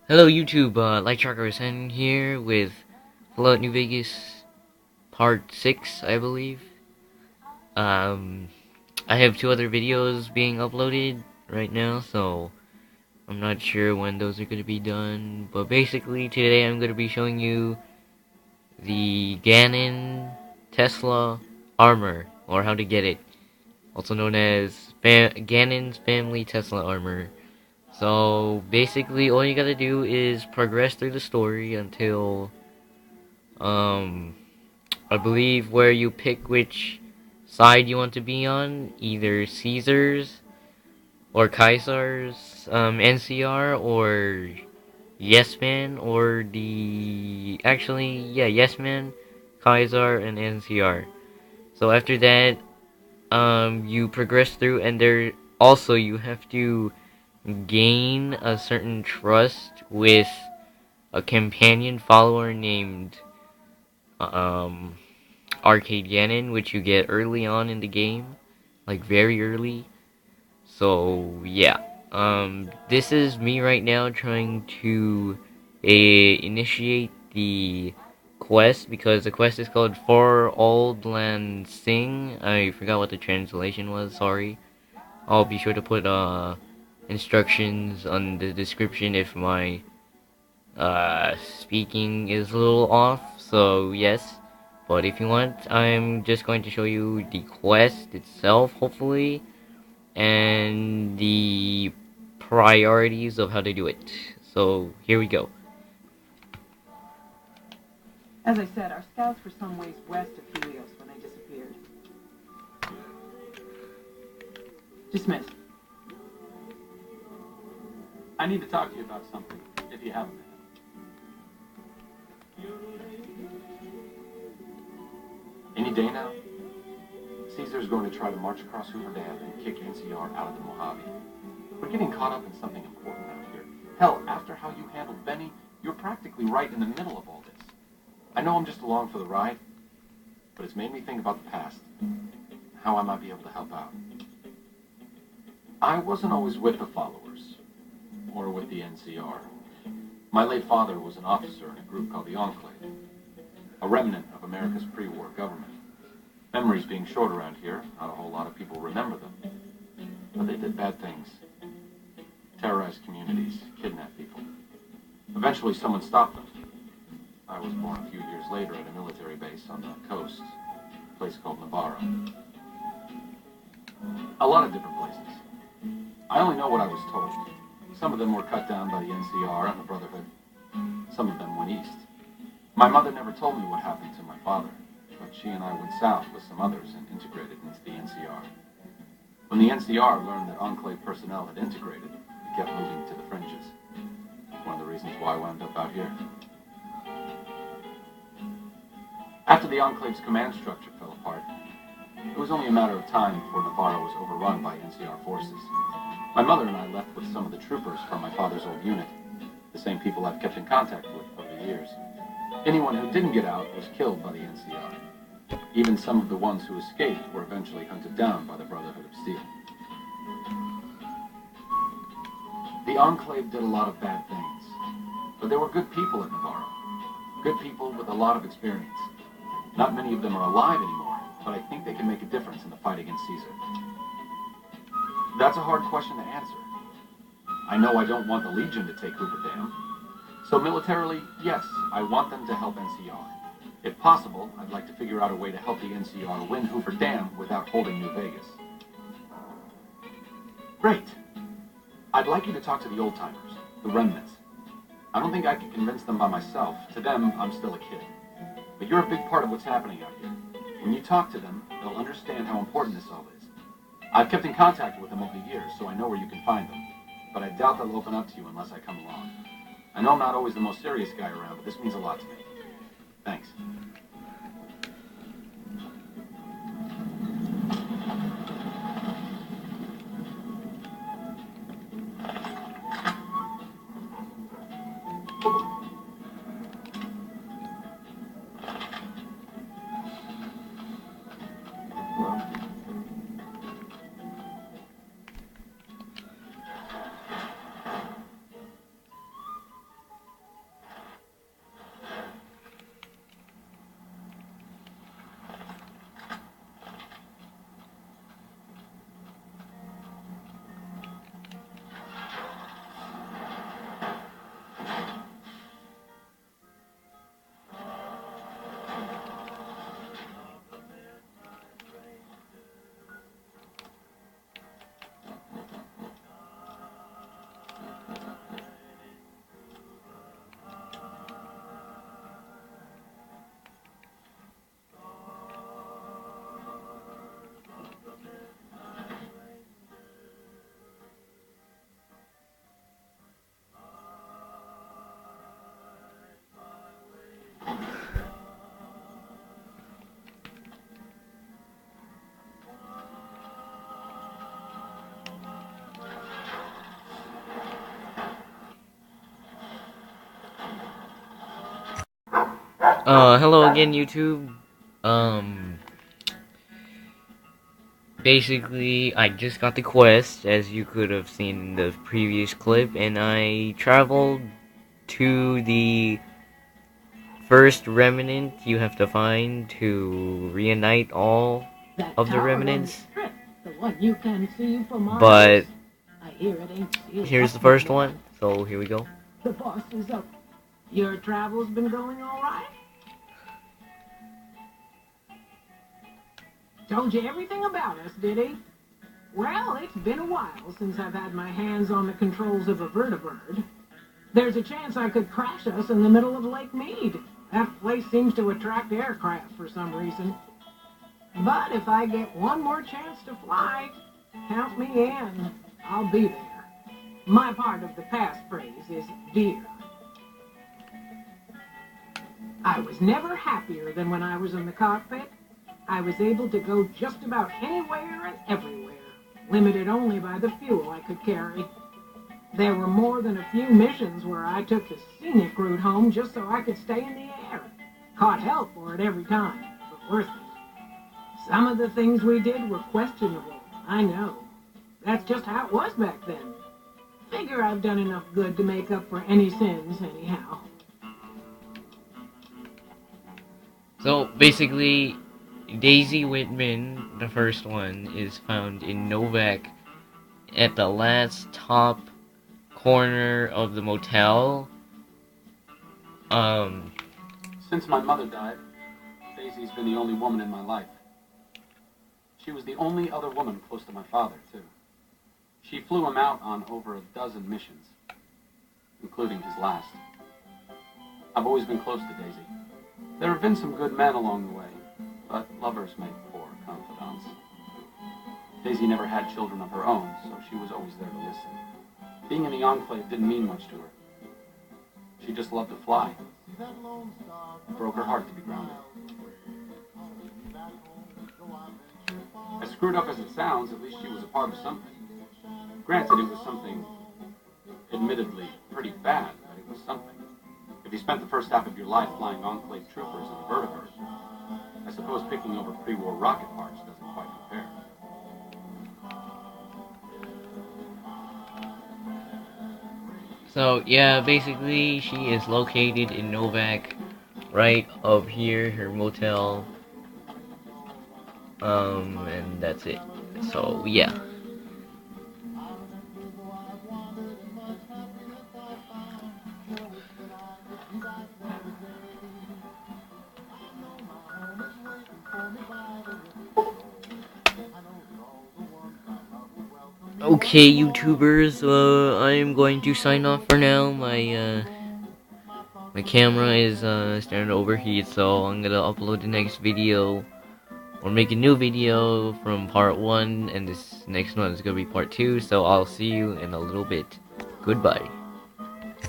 Hello YouTube, Light Tracker Syne here with Fallout New Vegas Part 6, I believe. Um, I have two other videos being uploaded right now, so I'm not sure when those are going to be done. But basically, today I'm going to be showing you the Ganon Tesla armor, or how to get it. Also known as Ganon's Family Tesla armor. So basically, all you gotta do is progress through the story until, um, I believe where you pick which side you want to be on, either Caesar's or Kaiser's, NCR, or Yes Man, or Yes Man, Kaiser, and NCR. So after that, you progress through, and you have to gain a certain trust with a companion follower named um Arcade Ganon, which you get early on in the game, like very early. So yeah, this is me right now trying to initiate the quest because the quest is called For Auld Land Sing. I forgot what the translation was. Sorry. I'll be sure to put instructions on the description if my speaking is a little off, so yes. But if you want, I'm just going to show you the quest itself, hopefully, and the priorities of how to do it. So here we go. As I said, our scouts were some ways west of Helios when they disappeared. Dismissed. I need to talk to you about something, if you have a minute. Any day now, Caesar's going to try to march across Hoover Dam and kick NCR out of the Mojave. We're getting caught up in something important out here. Hell, after how you handled Benny, you're practically right in the middle of all this. I know I'm just along for the ride, but it's made me think about the past, how I might be able to help out. I wasn't always with the followers, or with the NCR. My late father was an officer in a group called the Enclave, a remnant of America's pre-war government. Memories being short around here, not a whole lot of people remember them. But they did bad things. Terrorized communities, kidnapped people. Eventually someone stopped them. I was born a few years later at a military base on the coast, a place called Navarro. A lot of different places. I only know what I was told. Some of them were cut down by the NCR and the Brotherhood. Some of them went east. My mother never told me what happened to my father, but she and I went south with some others and integrated into the NCR. When the NCR learned that Enclave personnel had integrated, we kept moving to the fringes. One of the reasons why I wound up out here. After the Enclave's command structure fell apart, it was only a matter of time before Navarro was overrun by NCR forces. My mother and I left with some of the troopers from my father's old unit, the same people I've kept in contact with over the years. Anyone who didn't get out was killed by the NCR. Even some of the ones who escaped were eventually hunted down by the Brotherhood of Steel. The Enclave did a lot of bad things, but there were good people at Navarro. Good people with a lot of experience. Not many of them are alive anymore, but I think they can make a difference in the fight against Caesar. That's a hard question to answer. I know I don't want the Legion to take Hoover Dam. So militarily, yes, I want them to help NCR. If possible, I'd like to figure out a way to help the NCR win Hoover Dam without holding New Vegas. Great. I'd like you to talk to the old-timers, the remnants. I don't think I could convince them by myself. To them, I'm still a kid. But you're a big part of what's happening out here. When you talk to them, they'll understand how important this all is. I've kept in contact with them over the years, so I know where you can find them. But I doubt they'll open up to you unless I come along. I know I'm not always the most serious guy around, but this means a lot to me. Thanks. Hello again, YouTube. Basically, I just got the quest, as you could have seen in the previous clip, and I traveled to the first remnant you have to find to reunite all of the remnants. The one you can see from Mars. But I hear it ain't sealed here's the up first no more. one, so here we go. The boss is up. Your travel's been going all right? Told you everything about us, did he? Well, it's been a while since I've had my hands on the controls of a vertibird. There's a chance I could crash us in the middle of Lake Mead. That place seems to attract aircraft for some reason. But if I get one more chance to fly, count me in. I'll be there. My part of the passphrase is dear. I was never happier than when I was in the cockpit. I was able to go just about anywhere and everywhere, limited only by the fuel I could carry. There were more than a few missions where I took the scenic route home just so I could stay in the air. Caught hell for it every time, but worth it. Some of the things we did were questionable, I know. That's just how it was back then. Figure I've done enough good to make up for any sins, anyhow. So basically, Daisy Whitman, the first one, is found in Novak at the last top corner of the motel. Since my mother died, Daisy's been the only woman in my life. She was the only other woman close to my father, too. She flew him out on over a dozen missions, including his last. I've always been close to Daisy. There have been some good men along the way, but lovers make poor confidants. Daisy never had children of her own, so she was always there to listen. Being in the Enclave didn't mean much to her. She just loved to fly. It broke her heart to be grounded. As screwed up as it sounds, at least she was a part of something. Granted, it was something admittedly pretty bad, but it was something. If you spent the first half of your life flying Enclave troopers in a vertibird, I suppose picking over pre-war rocket parts doesn't quite compare. So yeah, basically she is located in Novak, right up here, her motel. And that's it. So yeah. Okay, YouTubers, I am going to sign off for now. My camera is starting to overheat, so I'm gonna upload the next video or make a new video from part 1, and this next one is gonna be part 2. So I'll see you in a little bit. Goodbye.